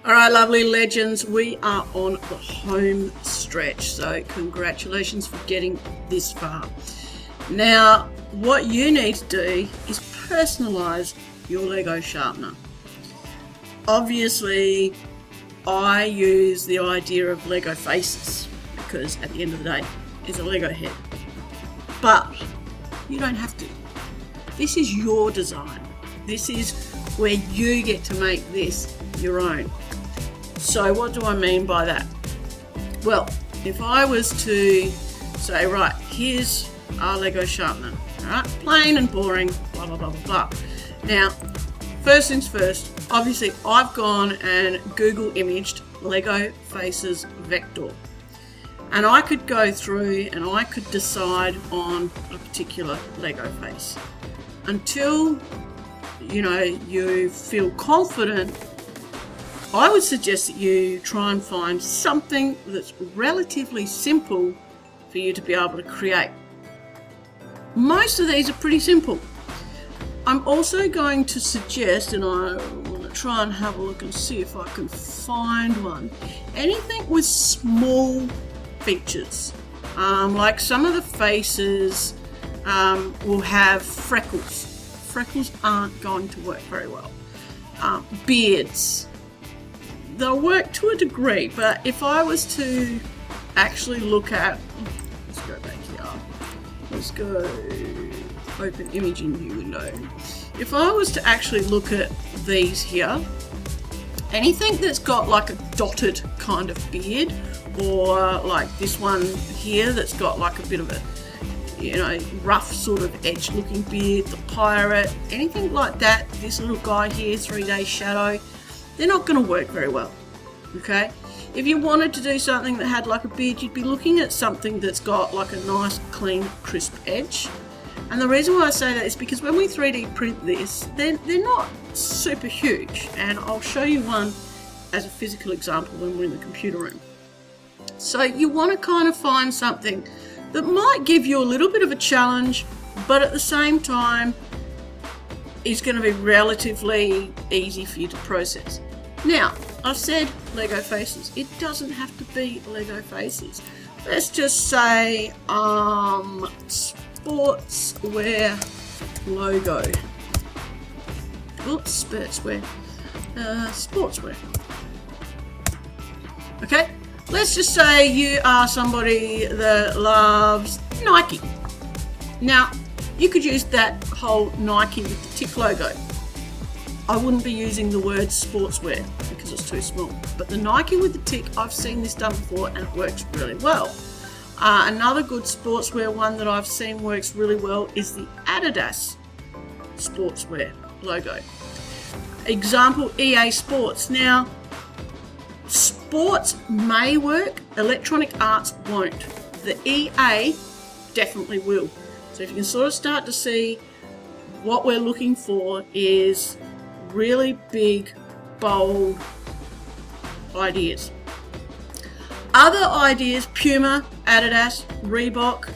All right, lovely legends, we are on the home stretch, so congratulations for getting this far. Now, what you need to do is personalize your Lego sharpener. Obviously, I use the idea of Lego faces because at the end of the day, it's a Lego head. But you don't have to. This is your design. This is where you get to make this your own. So what do I mean by that? Well, if I was to say, right, here's our Lego sharpener, all right, plain and boring, blah, blah, blah, blah, blah. Now, first things first, obviously I've gone and Google imaged Lego faces vector. And I could go through and I could decide on a particular Lego face. Until, you feel confident, I would suggest that you try and find something that's relatively simple for you to be able to create. Most of these are pretty simple. I'm also going to suggest, and I want to try and have a look and see if I can find one, anything with small features. Like some of the faces will have freckles. Freckles aren't going to work very well. Beards. They'll work to a degree, but if I was to actually look at, let's go back here, let's go open image in new window. If I was to actually look at these here, anything that's got like a dotted kind of beard, or like this one here that's got like a bit of a, rough sort of edge looking beard, the pirate, anything like that, this little guy here, 3-day shadow, they're not going to work very well, okay? If you wanted to do something that had like a beard, you'd be looking at something that's got like a nice, clean, crisp edge. And the reason why I say that is because when we 3D print this, they're not super huge. And I'll show you one as a physical example when we're in the computer room. So you want to kind of find something that might give you a little bit of a challenge, but at the same time, is going to be relatively easy for you to process. Now, I've said Lego faces. It doesn't have to be Lego faces. Let's just say sportswear logo. Oops, sportswear. Okay, let's just say you are somebody that loves Nike. Now, you could use that whole Nike with the tick logo. I wouldn't be using the word sportswear because it's too small. But the Nike with the tick, I've seen this done before and it works really well. Another good sportswear one that I've seen works really well is the Autodesk sportswear logo. Example, EA Sports. Now, sports may work, electronic arts won't. The EA definitely will. So if you can sort of start to see what we're looking for is really big, bold ideas. Other ideas, Puma, Adidas, Reebok,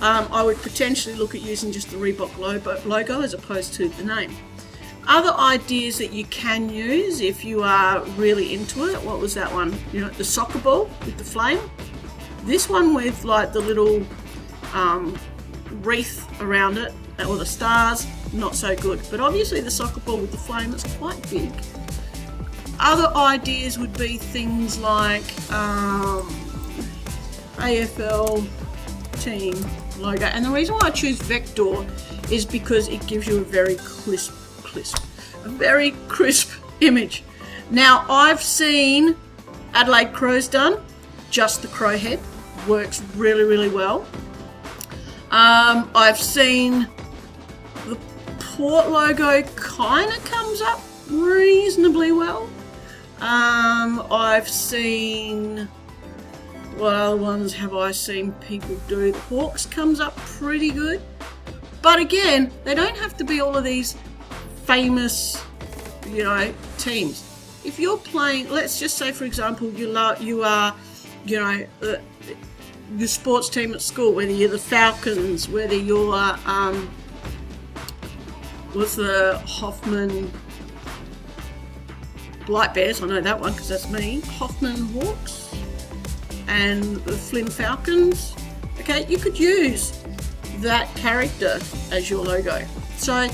I would potentially look at using just the Reebok logo as opposed to the name. Other ideas that you can use if you are really into it, what was that one? The soccer ball with the flame. This one with like the little wreath around it, or the stars, not so good. But obviously the soccer ball with the flame is quite big. Other ideas would be things like AFL team logo. And the reason why I choose vector is because it gives you a very crisp image. Now, I've seen Adelaide Crow's done, just the crow head, works really, really well. I've seen the Port logo kind of comes up reasonably well. I've seen, what other ones have I seen people do? The Hawks comes up pretty good. But again, they don't have to be all of these famous, teams. If you're playing, let's just say for example, you are, your sports team at school, whether you're the Falcons, whether you're what's the Hoffman Blight Bears, I know that one because that's me. Hoffman Hawks and the Flynn Falcons. Okay, you could use that character as your logo. So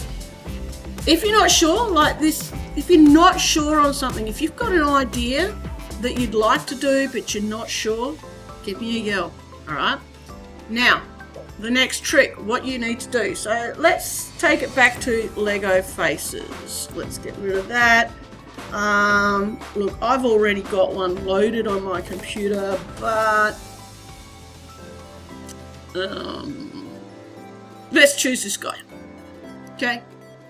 if you're not sure, like this, if you're not sure on something, if you've got an idea that you'd like to do but you're not sure, give me a yell. All right. Now, the next trick, what you need to do. So let's take it back to Lego faces. Let's get rid of that. Look, I've already got one loaded on my computer, but let's choose this guy. Okay,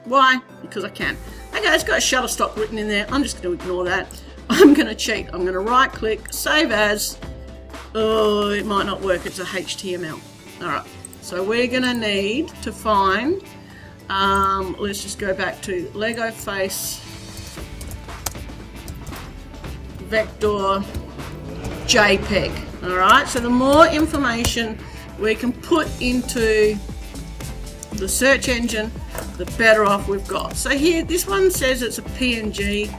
why? Because I can. Okay, it's got a Shutterstock written in there. I'm just going to ignore that. I'm going to cheat. I'm going to right click, save as. Oh, it might not work. It's a HTML. All right. So we're going to need to find, let's just go back to Lego face, vector, JPEG. All right. So the more information we can put into the search engine, the better off we've got. So here, this one says it's a PNG.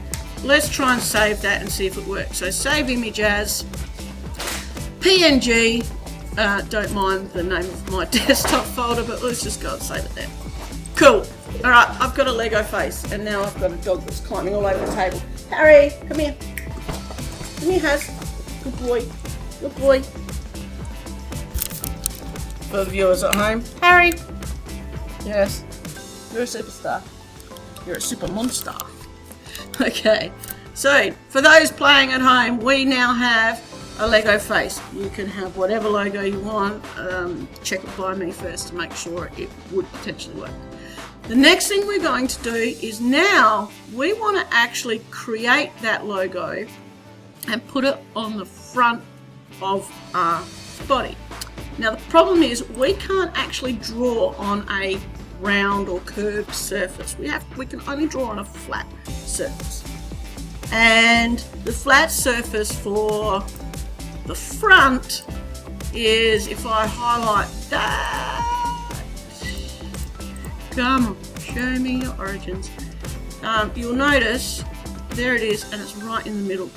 Let's try and save that and see if it works. So save image as PNG. Don't mind the name of my desktop folder, but let's just go and save it there. Cool. All right, I've got a Lego face, and now I've got a dog that's climbing all over the table. Harry, come here. Come here, Haz. Good boy. Good boy. For the viewers at home, Harry. Yes, you're a superstar. You're a super monster. Okay, so for those playing at home, we now have a Lego face. You can have whatever logo you want. Check it by me first to make sure it would potentially work. The next thing we're going to do is now we want to actually create that logo and put it on the front of our body. Now the problem is we can't actually draw on a round or curved surface. We can only draw on a flat surface. And the flat surface for the front is, if I highlight that, come on, show me your origins. You'll notice there it is, and it's right in the middle.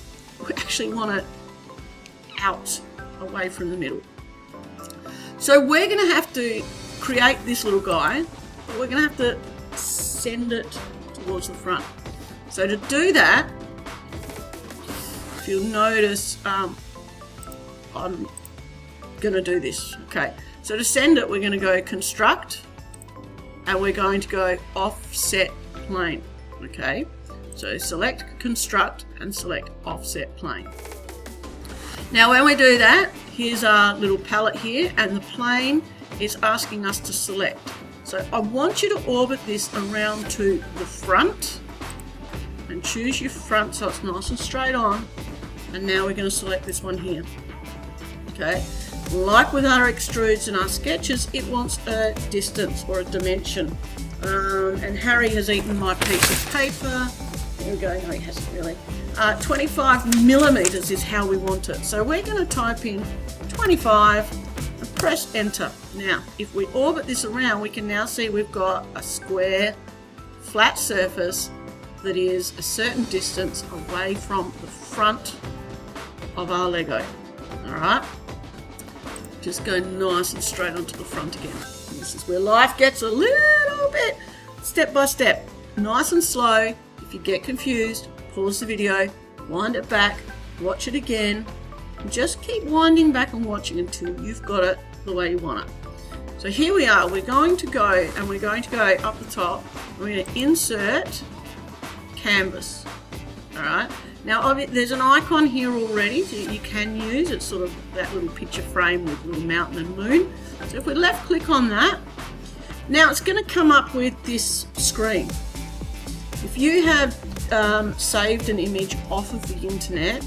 We actually want it out, away from the middle. So we're going to have to create this little guy, but we're going to have to send it towards the front. So to do that, if you'll notice, I'm going to do this. Okay, so to send it, we're going to go construct, and we're going to go offset plane. Okay, so select construct and select offset plane. Now when we do that, here's our little palette here, and the plane is asking us to select. So I want you to orbit this around to the front and choose your front so it's nice and straight on. And now we're going to select this one here. Okay, like with our extrudes and our sketches, it wants a distance or a dimension. And Harry has eaten my piece of paper. There we go. No, he hasn't really. 25 millimeters is how we want it. So we're going to type in 25 and press enter. Now, if we orbit this around, we can now see we've got a square, flat surface that is a certain distance away from the front of our Lego. All right. Just go nice and straight onto the front again. And this is where life gets a little bit step by step, nice and slow. If you get confused, pause the video, wind it back, watch it again, and just keep winding back and watching until you've got it the way you want it. So here we are, we're going to go up the top, and we're going to insert canvas. All right, now there's an icon here already that you can use. It's sort of that little picture frame with a little mountain and moon. So if we left click on that, now it's going to come up with this screen. If you have saved an image off of the internet,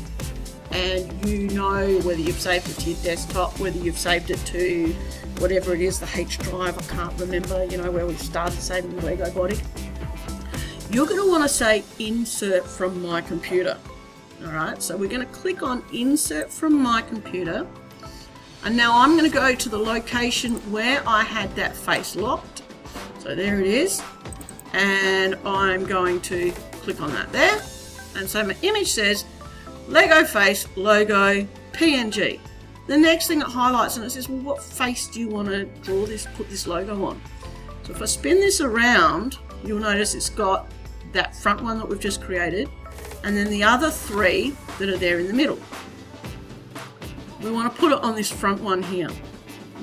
and you know whether you've saved it to your desktop, whether you've saved it to whatever it is, the H drive, I can't remember, you know, where we started saving the Lego body, you're going to want to say insert from my computer. All right, so we're going to click on insert from my computer, and now I'm going to go to the location where I had that face locked. So there it is, and I'm going to click on that there, And so my image says Lego face logo PNG. The next thing it highlights and it says, well, what face do you want to draw this, put this logo on? So if I spin this around, you'll notice it's got that front one that we've just created, and then the other three that are there in the middle. We want to put it on this front one here.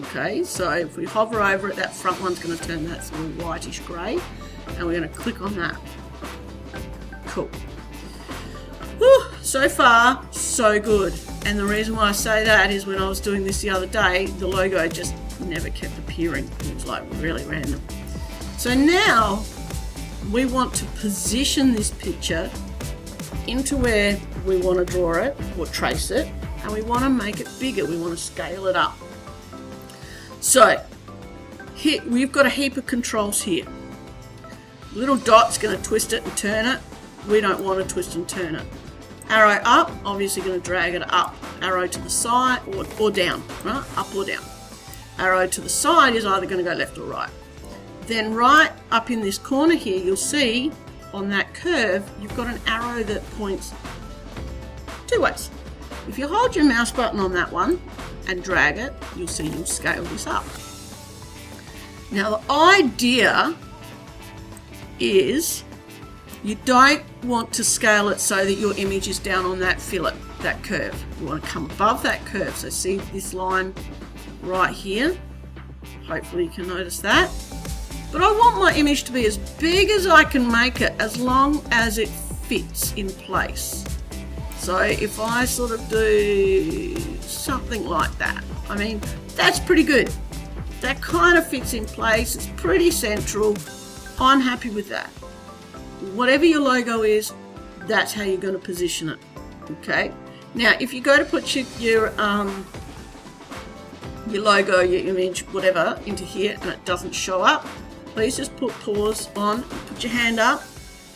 Okay, so if we hover over it, that front one's going to turn that sort of whitish grey, and we're going to click on that. Cool. Whew, so far, so good. And the reason why I say that is when I was doing this the other day, the logo just never kept appearing. It was like really random. So now we want to position this picture into where we want to draw it or trace it, and we want to make it bigger. We want to scale it up. So here, we've got a heap of controls here. Little dot's going to twist it and turn it. We don't want to twist and turn it. Arrow up, obviously going to drag it up. Arrow to the side or down, right? Up or down. Arrow to the side is either going to go left or right. Then right up in this corner here, you'll see on that curve, you've got an arrow that points two ways. If you hold your mouse button on that one and drag it, you'll see you'll scale this up. Now the idea is you don't want to scale it so that your image is down on that fillet, that curve. You want to come above that curve. So see this line right here? Hopefully you can notice that. But I want my image to be as big as I can make it, as long as it fits in place. So if I sort of do something like that, I mean, that's pretty good. That kind of fits in place. It's pretty central. I'm happy with that. Whatever your logo is, that's how you're going to position it. Okay. Now, if you go to put your logo, your image, whatever, into here and it doesn't show up, please just put pause on, put your hand up,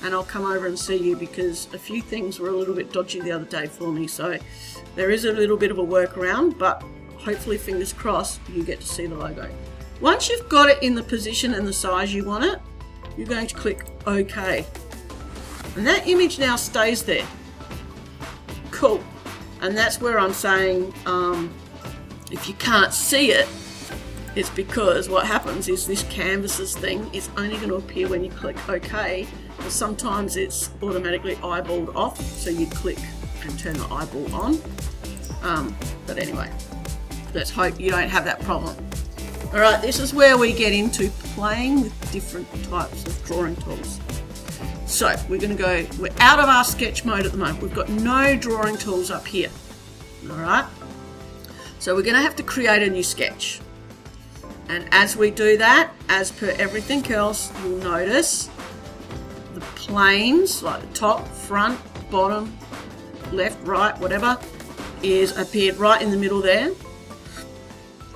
and I'll come over and see you, because a few things were a little bit dodgy the other day for me. So there is a little bit of a workaround, but hopefully, fingers crossed, you get to see the logo. Once you've got it in the position and the size you want it, you're going to click OK. And that image now stays there. Cool. And that's where I'm saying, if you can't see it, it's because what happens is this canvases thing is only going to appear when you click OK, but sometimes it's automatically eyeballed off, so you click and turn the eyeball on. But anyway, let's hope you don't have that problem. Alright, this is where we get into playing with different types of drawing tools. So we're out of our sketch mode at the moment. We've got no drawing tools up here. Alright, so we're going to have to create a new sketch. And as we do that, as per everything else, you'll notice the planes, like the top, front, bottom, left, right, whatever, is appeared right in the middle there.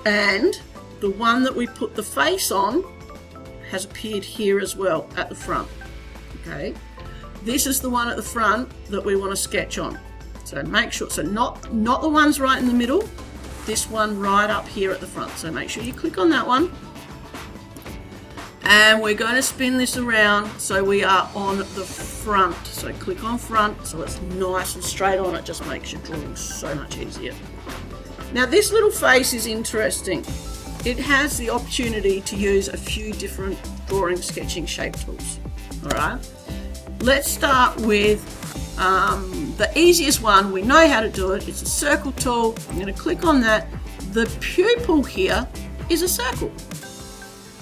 And the one that we put the face on has appeared here as well at the front. Okay, this is the one at the front that we want to sketch on. So make sure, so not the ones right in the middle, this one right up here at the front. So make sure you click on that one. And we're going to spin this around so we are on the front. So click on front so it's nice and straight on. It just makes your drawing so much easier. Now this little face is interesting. It has the opportunity to use a few different drawing sketching shape tools. Alright, let's start with the easiest one. We know how to do it. It's a circle tool. I'm going to click on that. The pupil here is a circle.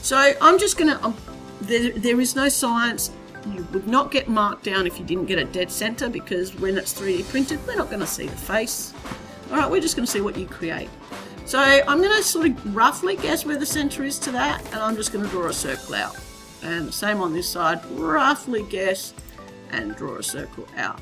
So I'm just going to, there is no science. You would not get marked down if you didn't get it dead center, because when it's 3D printed, we're not going to see the face. Alright, we're just going to see what you create. So I'm going to sort of roughly guess where the center is to that, and I'm just going to draw a circle out. And the same on this side, roughly guess and draw a circle out.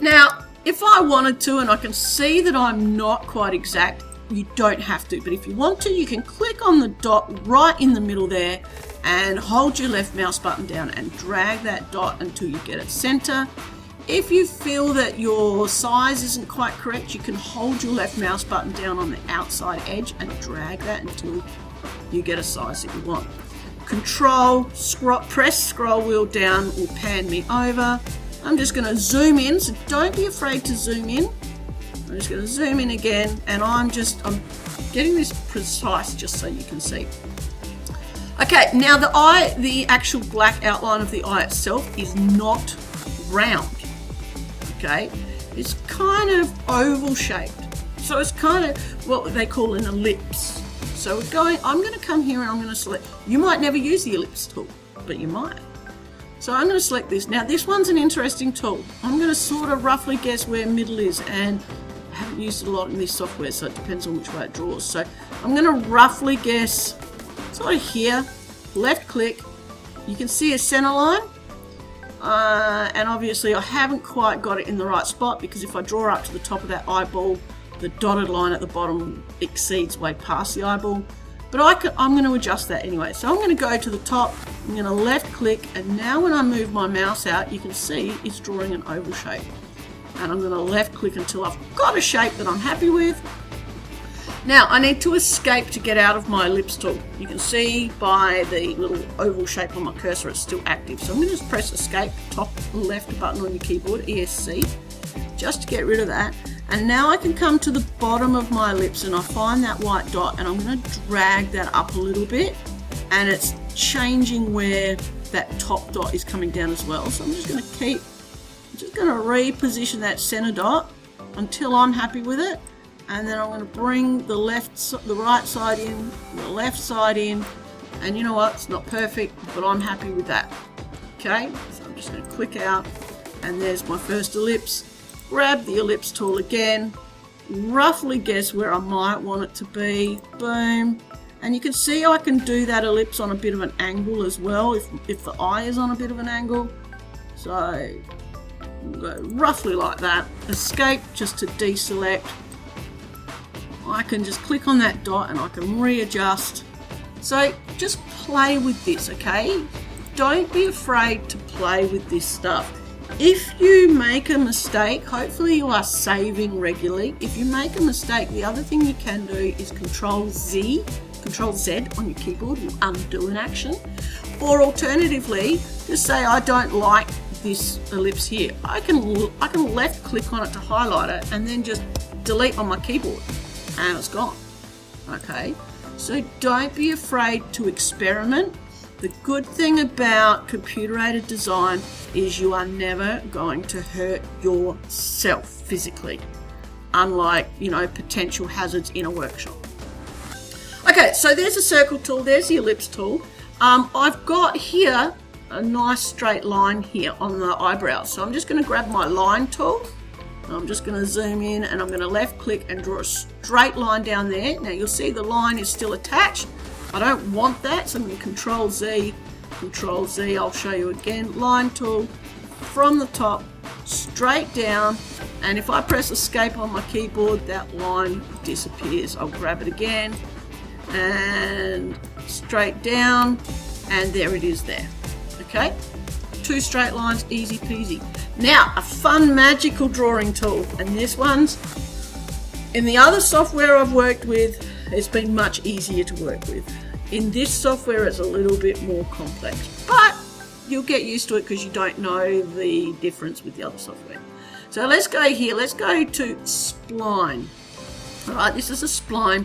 Now, if I wanted to, and I can see that I'm not quite exact, you don't have to. But if you want to, you can click on the dot right in the middle there and hold your left mouse button down and drag that dot until you get it center. If you feel that your size isn't quite correct, you can hold your left mouse button down on the outside edge and drag that until you get a size that you want. Control, press scroll wheel down will pan me over. I'm just going to zoom in, so don't be afraid to zoom in. I'm just going to zoom in again, and I'm getting this precise just so you can see. Okay, now the actual black outline of the eye itself is not round. Okay, it's kind of oval shaped. So it's kind of what they call an ellipse. So I'm going to come here and I'm going to select, you might never use the ellipse tool, but you might. So I'm going to select this. Now this one's an interesting tool. I'm going to sort of roughly guess where middle is, and I haven't used it a lot in this software, so it depends on which way it draws. So I'm going to roughly guess sort of here, left click, you can see a center line, and obviously I haven't quite got it in the right spot, because if I draw up to the top of that eyeball, the dotted line at the bottom exceeds way past the eyeball. But I'm going to adjust that anyway. So I'm going to go to the top, I'm going to left click, and now when I move my mouse out, you can see it's drawing an oval shape. And I'm going to left click until I've got a shape that I'm happy with. Now I need to escape to get out of my ellipse tool. You can see by the little oval shape on my cursor it's still active. So I'm going to just press escape, top left button on your keyboard, ESC, just to get rid of that. And now I can come to the bottom of my ellipse and I find that white dot, and I'm going to drag that up a little bit, and it's changing where that top dot is coming down as well. So I'm just going to reposition that center dot until I'm happy with it, and then I'm going to bring the right side in, the left side in, and you know what, it's not perfect, but I'm happy with that. Okay, so I'm just going to click out, and there's my first ellipse. Grab the ellipse tool again, roughly guess where I might want it to be, boom, and you can see I can do that ellipse on a bit of an angle as well if the eye is on a bit of an angle. So go roughly like that, escape just to deselect. I can just click on that dot and I can readjust. So just play with this, okay? Don't be afraid to play with this stuff. If you make a mistake, hopefully you are saving regularly. If you make a mistake, the other thing you can do is Control Z on your keyboard will undo an action. Or alternatively, just say I don't like this ellipse here. I can left click on it to highlight it and then just delete on my keyboard and it's gone. Okay, so don't be afraid to experiment. The good thing about computer-aided design is you are never going to hurt yourself physically, unlike, potential hazards in a workshop. Okay, so there's a circle tool, there's the ellipse tool. I've got here a nice straight line here on the eyebrows, so I'm just going to grab my line tool. I'm just going to zoom in and I'm going to left click and draw a straight line down there. Now you'll see the line is still attached. I don't want that, so I'm going to Control Z, I'll show you again, line tool, from the top, straight down, and if I press escape on my keyboard, that line disappears. I'll grab it again, and straight down, and there it is there. Okay, 2 straight lines, easy peasy. Now, a fun magical drawing tool, and this one's, in the other software I've worked with, it's been much easier to work with. In this software, it's a little bit more complex, but you'll get used to it because you don't know the difference with the other software. So let's go here. Let's go to spline. All right, this is a spline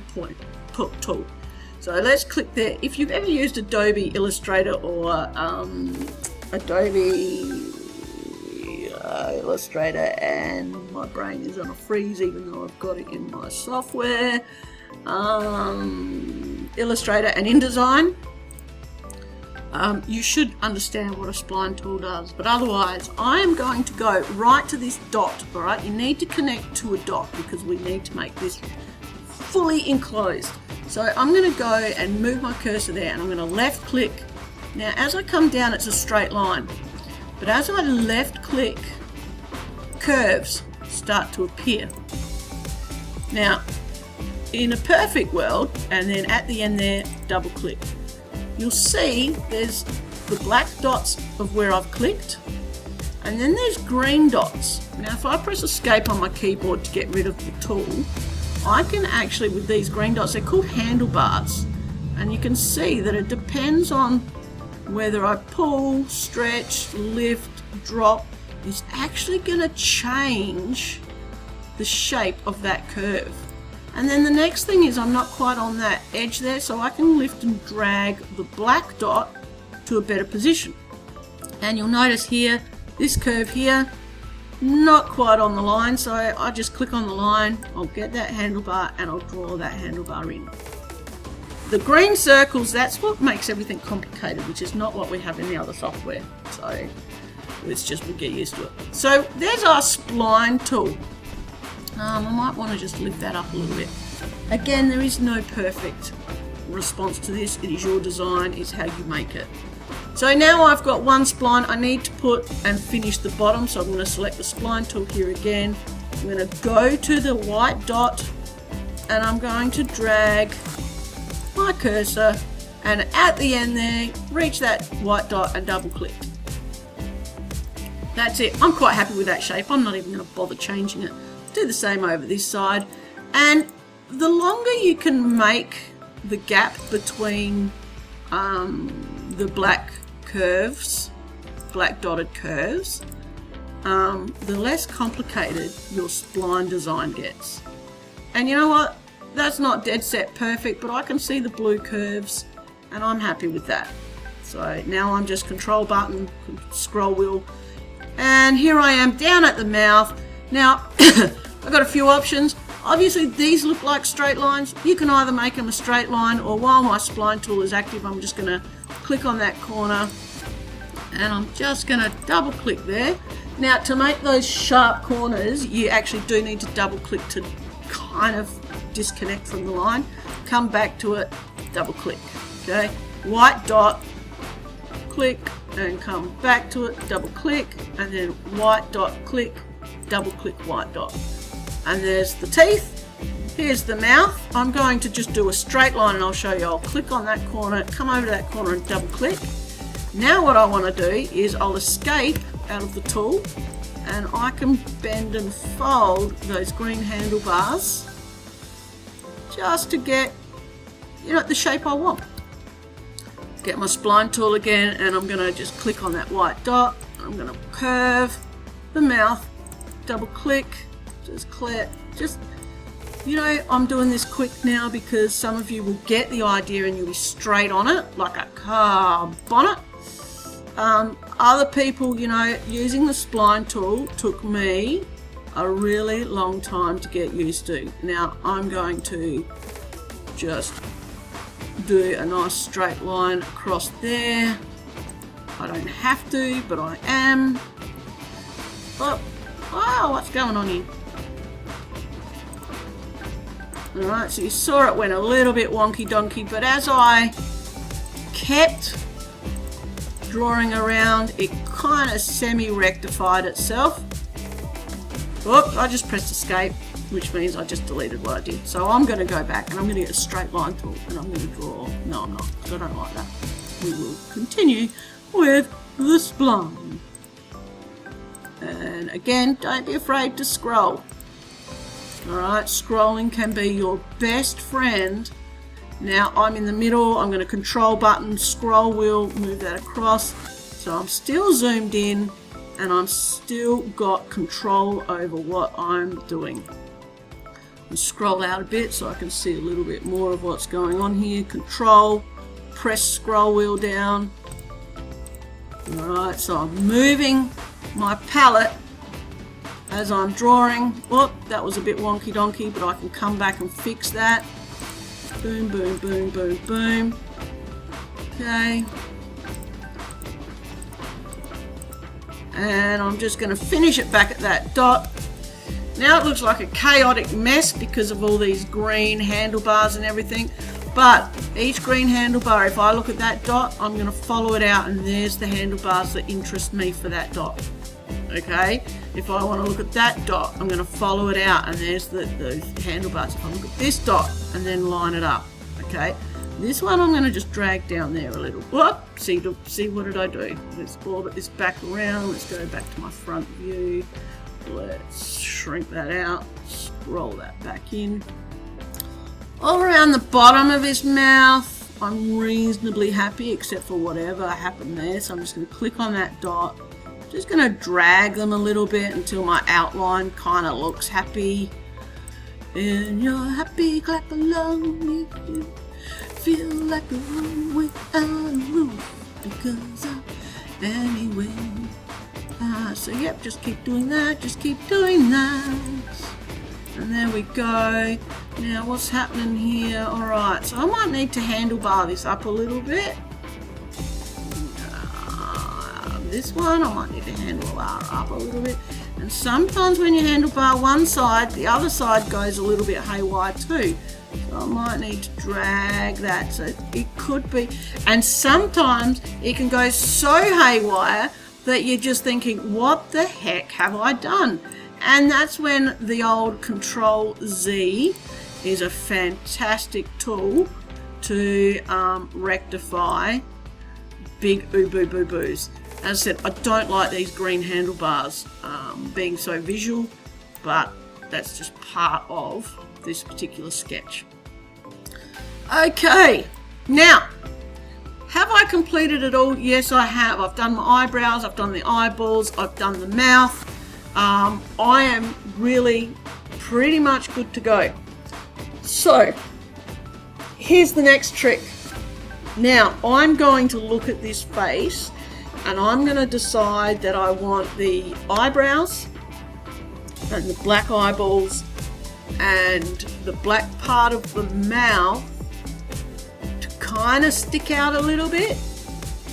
tool. So let's click there. If you've ever used Adobe Illustrator or Adobe Illustrator, and my brain is on a freeze even though I've got it in my software, Illustrator and InDesign, you should understand what a spline tool does, but otherwise I am going to go right to this dot. All right, you need to connect to a dot because we need to make this fully enclosed. So I'm going to go and move my cursor there, and I'm going to left click. Now as I come down, it's a straight line, but as I left click, curves start to appear. Now in a perfect world, and then at the end there, double click, you'll see there's the black dots of where I've clicked, and then there's green dots. Now if I press escape on my keyboard to get rid of the tool, I can actually, with these green dots, they're called handlebars, and you can see that it depends on whether I pull, stretch, lift, drop, is actually going to change the shape of that curve. And then the next thing is I'm not quite on that edge there, so I can lift and drag the black dot to a better position. And you'll notice here, this curve here, not quite on the line, so I just click on the line, I'll get that handlebar and I'll draw that handlebar in. The green circles, that's what makes everything complicated, which is not what we have in the other software. So it's just we'll get used to it. So there's our spline tool. I might want to just lift that up a little bit. Again, there is no perfect response to this. It is your design, it's how you make it. So now I've got one spline I need to put and finish the bottom. So I'm going to select the spline tool here again. I'm going to go to the white dot and I'm going to drag my cursor and at the end there, reach that white dot and double click. That's it. I'm quite happy with that shape. I'm not even going to bother changing it. Do the same over this side. And the longer you can make the gap between the black curves, black dotted curves, the less complicated your spline design gets. And you know what? That's not dead set perfect, but I can see the blue curves and I'm happy with that. So now I'm just control button, scroll wheel, and here I am down at the mouth. Now I've got a few options. Obviously these look like straight lines. You can either make them a straight line, or while my spline tool is active, I'm just going to click on that corner and I'm just going to double click there. Now to make those sharp corners, you actually do need to double click to kind of disconnect from the line. Come back to it, double click. Okay, white dot, click and come back to it, double click, and then white dot, click, double click white dot. And there's the teeth. Here's the mouth. I'm going to just do a straight line and I'll show you. I'll click on that corner, come over to that corner and double click. Now what I want to do is I'll escape out of the tool and I can bend and fold those green handlebars just to get, you know, the shape I want. Get my spline tool again and I'm going to just click on that white dot. I'm going to curve the mouth, double click, just clear, just, you know, I'm doing this quick now because some of you will get the idea and you'll be straight on it like a car bonnet. Other people, you know, using the spline tool took me a really long time to get used to. Now I'm going to just do a nice straight line across there. I don't have to, but I am. Oh, wow, what's going on here? Alright, so you saw it went a little bit wonky donkey, but as I kept drawing around, it kind of semi-rectified itself. Oops, I just pressed escape, which means I just deleted what I did. So I'm going to go back and I'm going to get a straight line tool and I'm going to draw. No, I'm not, because I don't like that. We will continue with the spline. And again, don't be afraid to scroll. Alright, scrolling can be your best friend. Now I'm in the middle, I'm going to control button, scroll wheel, move that across. So I'm still zoomed in and I'm still got control over what I'm doing. And scroll out a bit so I can see a little bit more of what's going on here. Control, press scroll wheel down. Alright, so I'm moving my palette as I'm drawing. Whoop, that was a bit wonky donkey, but I can come back and fix that. Boom, boom, boom, boom, boom. Okay. And I'm just going to finish it back at that dot. Now it looks like a chaotic mess because of all these green handlebars and everything. But each green handlebar, if I look at that dot, I'm going to follow it out and there's the handlebars that interest me for that dot. Okay, if I want to look at that dot, I'm going to follow it out and there's the handlebars. If I look at this dot and then line it up. Okay, this one I'm going to just drag down there a little. Whoop, see what did I do? Let's orbit this back around. Let's go back to my front view. Let's shrink that out, scroll that back in. All around the bottom of his mouth, I'm reasonably happy except for whatever happened there. So I'm just going to click on that dot Just going to drag them a little bit until my outline kind of looks happy. And you're happy, clap along. You feel like a room without a roof because of anyway. So yep, just keep doing that. Just keep doing that. And there we go. Now what's happening here? Alright, so I might need to handlebar this up a little bit. This one I might need to handlebar up a little bit. And sometimes when you handlebar one side, the other side goes a little bit haywire too. So I might need to drag that. So it could be, and sometimes it can go so haywire that you're just thinking, what the heck have I done? And that's when the old Control Z is a fantastic tool to rectify big boo-boos. As I said, I don't like these green handlebars being so visual, but that's just part of this particular sketch. Okay, now, have I completed it all? Yes, I have. I've done my eyebrows, I've done the eyeballs, I've done the mouth. I am really pretty much good to go. So, here's the next trick. Now, I'm going to look at this face and I'm going to decide that I want the eyebrows and the black eyeballs and the black part of the mouth to kind of stick out a little bit,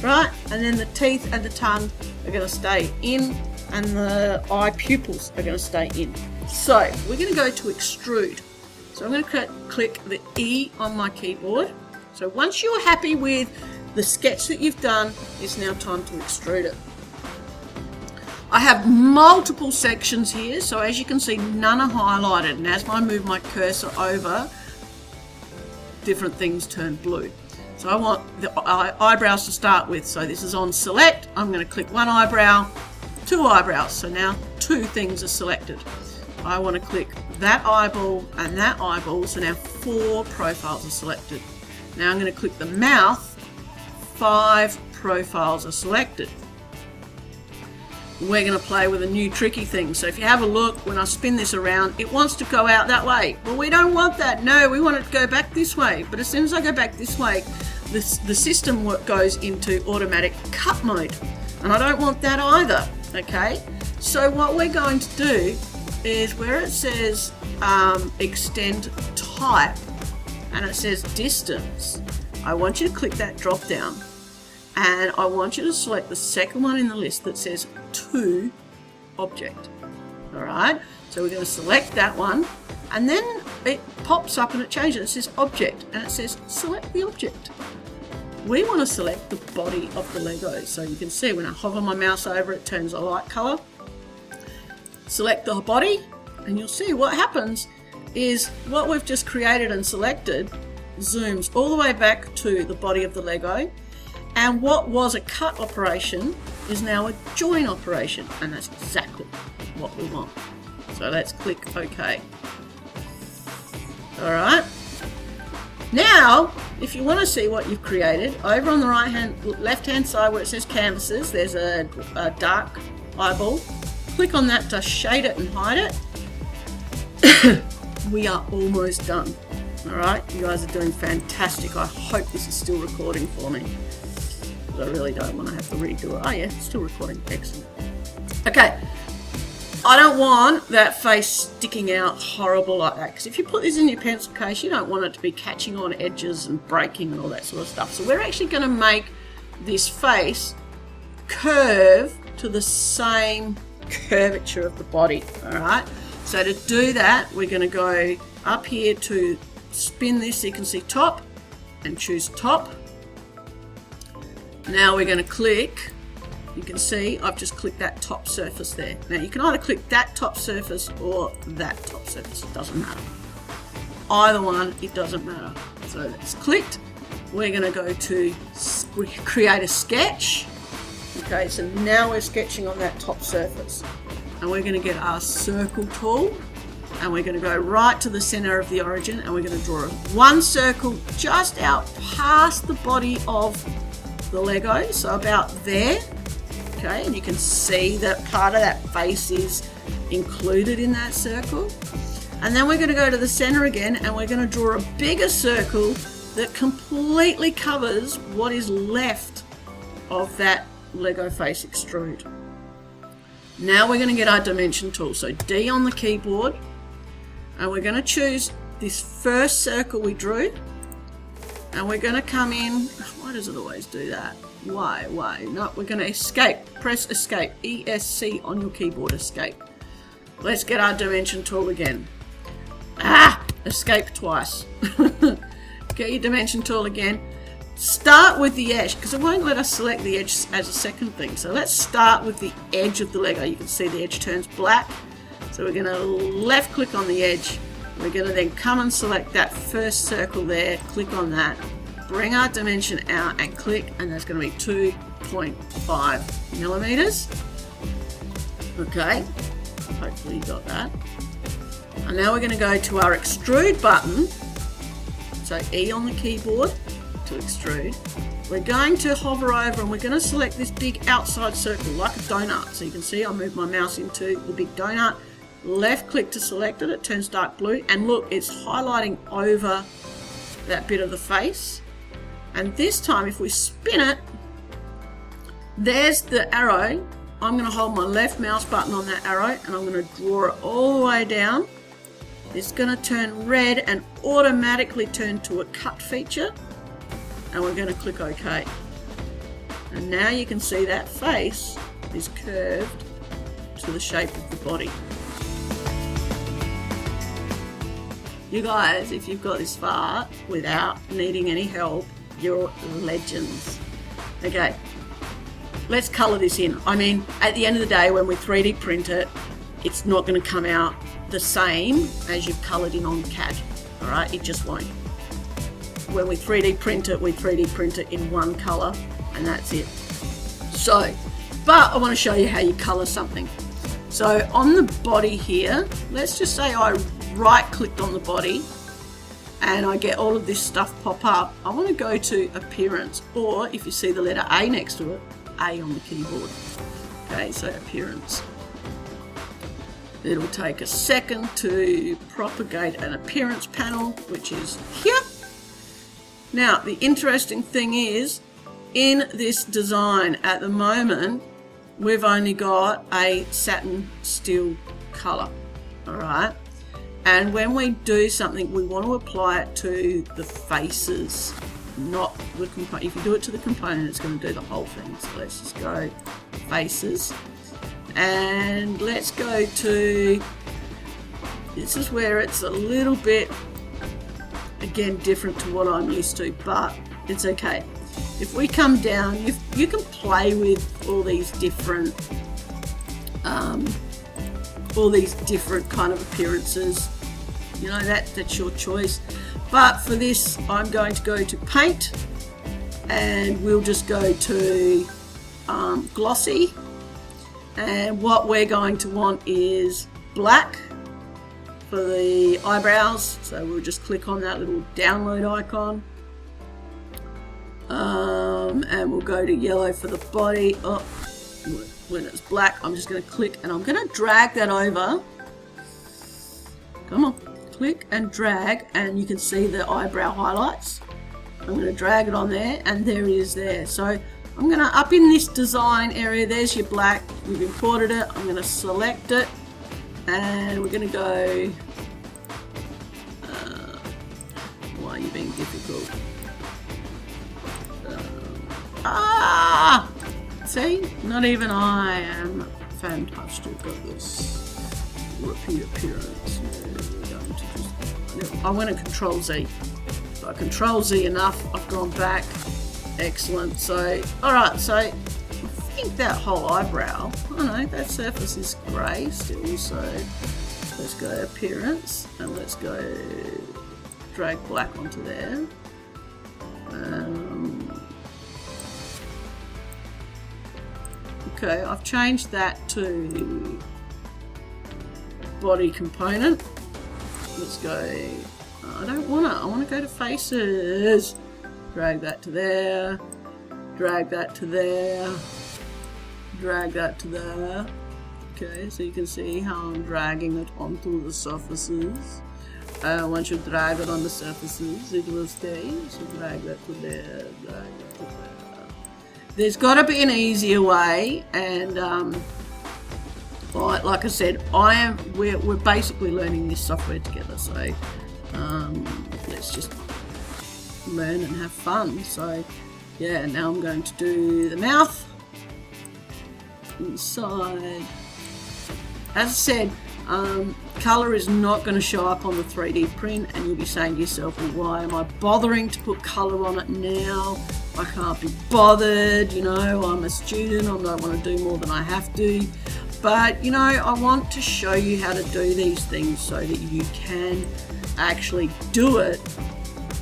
right? And then the teeth and the tongue are going to stay in and the eye pupils are going to stay in. So we're going to go to extrude. So I'm going to click the E on my keyboard. So once you're happy with the sketch that you've done, it's now time to extrude it. I have multiple sections here, so as you can see, none are highlighted, and as I move my cursor over, different things turn blue. So I want the eyebrows to start with. So this is on select. I'm going to click one eyebrow, two eyebrows. So now two things are selected. I want to click that eyeball and that eyeball. So now 4 profiles are selected. Now I'm going to click the mouth. 5 profiles are selected. We're going to play with a new tricky thing. So if you have a look, when I spin this around, it wants to go out that way. Well, we don't want that. No, we want it to go back this way. But as soon as I go back this way, the system goes into automatic cut mode. And I don't want that either, okay? So what we're going to do is where it says extend type and it says distance, I want you to click that drop down and I want you to select the second one in the list that says to object. All right, so we're going to select that one and then it pops up and it changes. It says object and it says select the object. We want to select the body of the Lego. So you can see when I hover my mouse over it turns a light color. Select the body and you'll see what happens is what we've just created and selected zooms all the way back to the body of the Lego, and what was a cut operation is now a join operation, and that's exactly what we want. So let's click OK. Alright, now if you want to see what you've created, over on the left hand side where it says canvases, there's a dark eyeball. Click on that to shade it and hide it. We are almost done. Alright, you guys are doing fantastic. I hope this is still recording for me. I really don't want to have to redo it. Oh yeah, it's still recording. Excellent. Okay, I don't want that face sticking out horrible like that, because if you put this in your pencil case, you don't want it to be catching on edges and breaking and all that sort of stuff. So we're actually going to make this face curve to the same curvature of the body. Alright, so to do that, we're going to go up here to spin this so you can see top and choose top. Now we're going to click, you can see I've just clicked that top surface there. Now you can either click that top surface or that top surface, it doesn't matter. Either one, it doesn't matter. So that's clicked. We're going to go to create a sketch. Okay, so now we're sketching on that top surface. And we're going to get our circle tool and we're going to go right to the center of the origin and we're going to draw one circle just out past the body of the Lego, so about there. Okay, and you can see that part of that face is included in that circle. And then we're going to go to the center again, and we're going to draw a bigger circle that completely covers what is left of that Lego face extrude. Now we're going to get our dimension tool. So D on the keyboard, and we're going to choose this first circle we drew, and we're going to come in. Why does it always do that? Why? No, we're going to escape. Press escape. ESC on your keyboard, escape. Let's get our dimension tool again. Escape twice. Get your dimension tool again. Start with the edge, because it won't let us select the edge as a second thing. So let's start with the edge of the Lego. You can see the edge turns black. So we're going to left click on the edge. We're going to then come and select that first circle there. Click on that. Bring our dimension out and click, and that's going to be 2.5 millimeters. Okay, hopefully you got that. And now we're going to go to our extrude button. So E on the keyboard to extrude. We're going to hover over, and we're going to select this big outside circle like a donut. So you can see I move my mouse into the big donut. Left click to select it. It turns dark blue, and look, it's highlighting over that bit of the face. And this time, if we spin it, there's the arrow. I'm going to hold my left mouse button on that arrow, and I'm going to draw it all the way down. It's going to turn red and automatically turn to a cut feature, and we're going to click OK. And now you can see that face is curved to the shape of the body. You guys, if you've got this far without needing any help, you're legends. Okay, let's colour this in. I mean, at the end of the day, when we 3D print it, it's not going to come out the same as you've coloured in on CAD. All right, it just won't. When we 3D print it, we 3D print it in one colour, and that's it. So, but I want to show you how you colour something. So on the body here, let's just say I right clicked on the body and I get all of this stuff pop up. I want to go to appearance, or if you see the letter A next to it, A on the keyboard. Okay, so appearance. It'll take a second to propagate an appearance panel, which is here. Now, the interesting thing is, in this design at the moment, we've only got a satin steel colour, all right? And when we do something, we want to apply it to the faces, not the component. If you do it to the component, it's going to do the whole thing. So let's just go faces. And let's go to, this is where it's a little bit, again, different to what I'm used to, but it's okay. If we come down, you can play with all these different kind of appearances. You know, that's your choice. But for this, I'm going to go to paint, and we'll just go to glossy. And what we're going to want is black for the eyebrows. So we'll just click on that little download icon. And we'll go to yellow for the body. Oh, when it's black, I'm just going to click, and I'm going to drag that over. Come on, click and drag, and you can see the eyebrow highlights. I'm going to drag it on there, and there it is there. So I'm going to, up in this design area, there's your black. We've imported it. I'm going to select it, and we're going to go, why are you being difficult? See, not even I am fantastic at this. Repeat appearance. I went to Control Z. So I Control Z enough. I've gone back. Excellent. So, alright, so I think that whole eyebrow, I don't know, that surface is grey still. So let's go appearance, and let's go drag black onto there. Okay, I've changed that to body component. Let's go, I don't want to, I want to go to faces. Drag that to there, drag that to there. drag that to there. Okay, so you can see how I'm dragging it onto the surfaces. Once you drag it on the surfaces, it will stay. So drag that to there, drag it to there. There's got to be an easier way, and like I said, we're basically learning this software together. So let's just learn and have fun. So yeah, now I'm going to do the mouth inside. As I said, colour is not going to show up on the 3D print, and you'll be saying to yourself, well, why am I bothering to put colour on it now? I can't be bothered, you know, I'm a student, I don't want to do more than I have to. But, you know, I want to show you how to do these things so that you can actually do it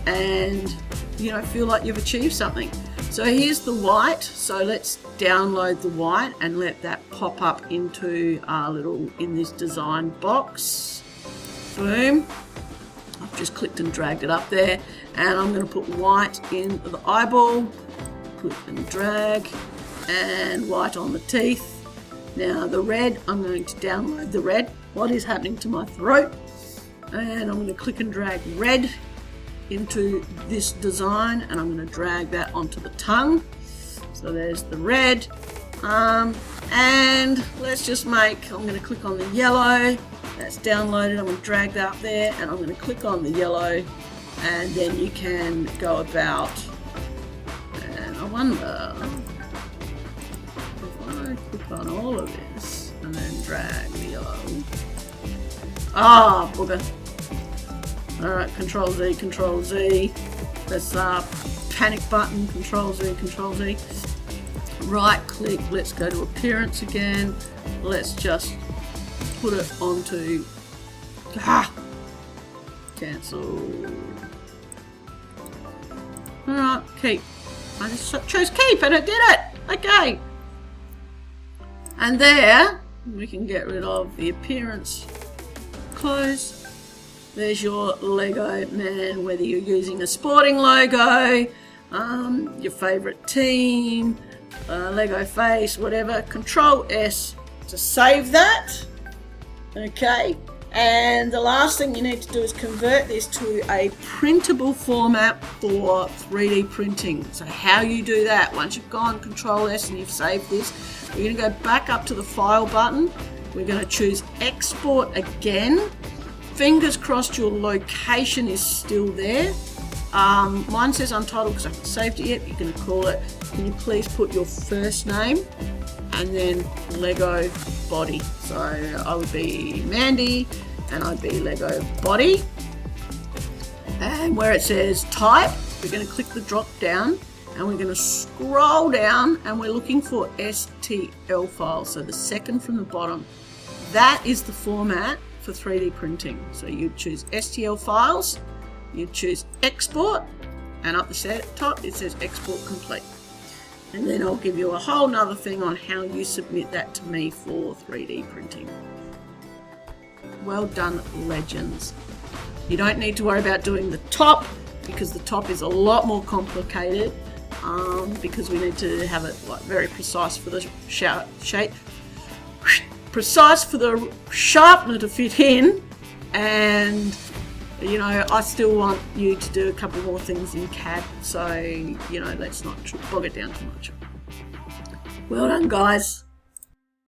and, you know, feel like you've achieved something. So here's the white, so let's download the white and let that pop up into our in this design box. Boom. I've just clicked and dragged it up there, and I'm going to put white in the eyeball, click and drag, and white on the teeth. Now the red, I'm going to download the red. What is happening to my throat? And I'm going to click and drag red into this design, and I'm going to drag that onto the tongue. So there's the red, and let's just I'm going to click on the yellow. That's downloaded. I'm going to drag that up there, and I'm going to click on the yellow, and then you can go about, and I wonder if I click on all of this and then drag the yellow. Ah, booger. Alright, Control Z, Control Z. Let's panic button, Control Z, Control Z. Right click, let's go to appearance again. Let's just put it onto cancel. Alright, keep. I just chose keep and it did it. Okay. And there we can get rid of the appearance. Close. There's your Lego man, whether you're using a sporting logo, your favourite team, Lego face, whatever. Control S to save that. Okay, and the last thing you need to do is convert this to a printable format for 3D printing. So how you do that, once you've gone Control S and you've saved this, we're going to go back up to the File button. We're going to choose Export again. Fingers crossed your location is still there. Mine says untitled because I haven't saved it yet. You're going to call it, can you please put your first name and then Lego body. So I would be Mandy and I'd be Lego body. And where it says type, we're going to click the drop down and we're going to scroll down and we're looking for STL file. So the second from the bottom. That is the format for 3D printing. So you choose STL files, you choose export, and up the top it says export complete. And then I'll give you a whole nother thing on how you submit that to me for 3D printing. Well done, legends. You don't need to worry about doing the top because the top is a lot more complicated because we need to have it like very precise for the shape. Precise for the sharpener to fit in, and you know I still want you to do a couple more things in CAD, so you know let's not bog it down too much. Well done guys.